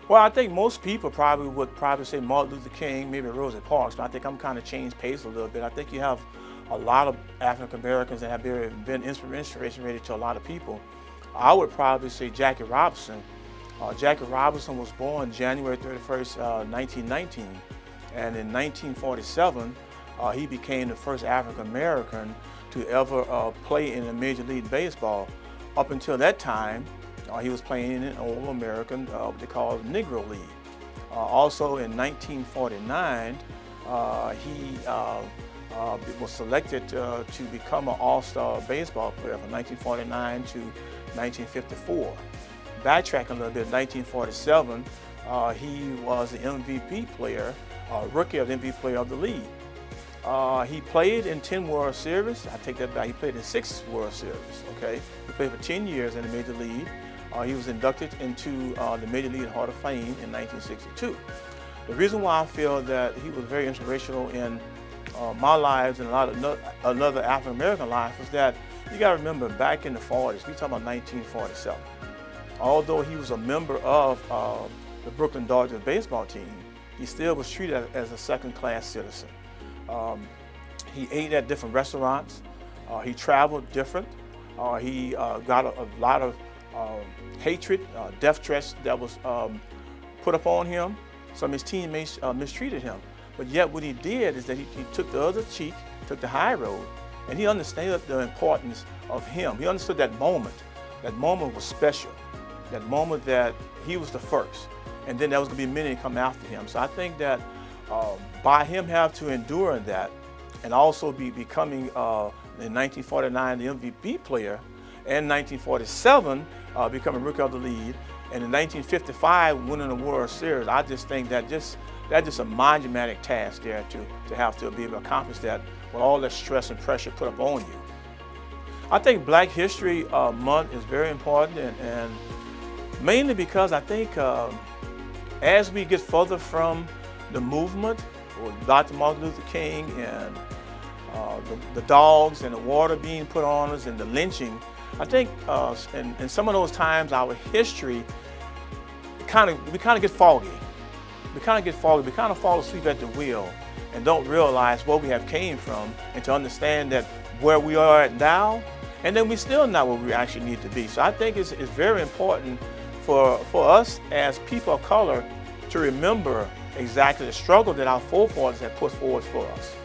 Well, I think most people probably would say Martin Luther King, maybe Rosa Parks, but I think I'm kind of changed pace a little bit. I think you have a lot of African Americans that have been inspiration really to a lot of people. I would probably say Jackie Robinson. Jackie Robinson was born January 31st, 1919, and in 1947, he became the first African American to ever play in a Major League Baseball. Up until that time, he was playing in an All American, what they call Negro League. Also in 1949, he was selected to become an All-Star baseball player from 1949 to 1954. Backtracking a little bit, 1947, he was the MVP player, rookie of the MVP player of the league. He played in 10 World Series. I take that back. He played in 6 World Series. Okay, he played for 10 years in the Major League. He was inducted into the Major League Hall of Fame in 1962. The reason why I feel that he was very inspirational in my lives and a lot of another African American life was that you got to remember back in the 40s. We talking about 1947. Although he was a member of the Brooklyn Dodgers baseball team, he still was treated as a second-class citizen. He ate at different restaurants. He traveled different. He got a lot of hatred, death threats that was put upon him. Some of his teammates mistreated him. But yet what he did is that he took the other cheek, took the high road, and he understood the importance of him. He understood that moment. That moment was special. That moment that he was the first. And then there was going to be many come after him. So I think that by him having to endure that and also becoming in 1949 the MVP player, and 1947 becoming Rookie of the League, and in 1955 winning the World Series, I just think that that's just a monumental task there to have to be able to accomplish that with all that stress and pressure put up on you. I think Black History Month is very important, and mainly because I think as we get further from the movement with Dr. Martin Luther King and the dogs and the water being put on us and the lynching, I think in some of those times our history we kind of get foggy. We kind of fall asleep at the wheel and don't realize where we have came from, and to understand that where we are at now, and then we're still not where we actually need to be. So I think it's very important for us as people of color to remember exactly the struggle that our forefathers have put forward for us.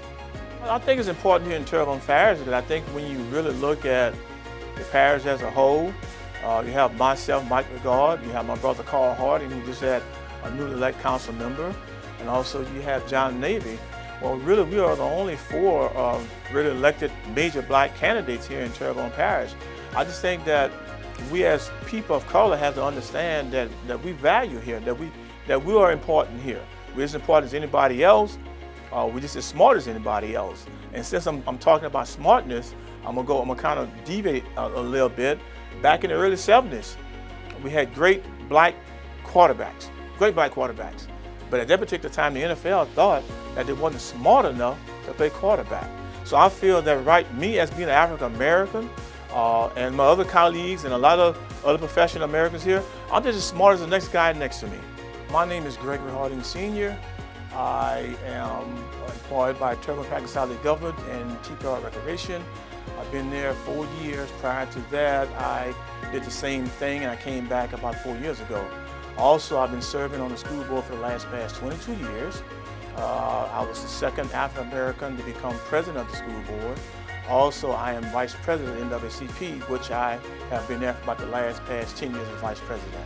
I think it's important here in Terrebonne Parish because I think when you really look at the parish as a whole, you have myself, Mike Regard, you have my brother Carl Harding, who just had a newly elected council member, and also you have John Navy. Well, really, we are the only 4 really elected major Black candidates here in Terrebonne Parish. I just think that we as people of color have to understand that we value here, that we are important here. We're as important as anybody else. We're just as smart as anybody else. And since I'm talking about smartness, I'm gonna kind of deviate a little bit. Back in the early 70s, we had great black quarterbacks. But at that particular time, the NFL thought that they wasn't smart enough to play quarterback. So I feel that me as being an African American, and my other colleagues and a lot of other professional Americans here, I'm just as smart as the next guy next to me. My name is Gregory Harding Sr. I am employed by Terrebonne Parish Government and Terrebonne Recreation. I've been there 4 years. Prior to that, I did the same thing, and I came back about 4 years ago. Also, I've been serving on the school board for the past 22 years. I was the second African American to become president of the school board. Also, I am vice president of NAACP, which I have been there for about the past 10 years as vice president.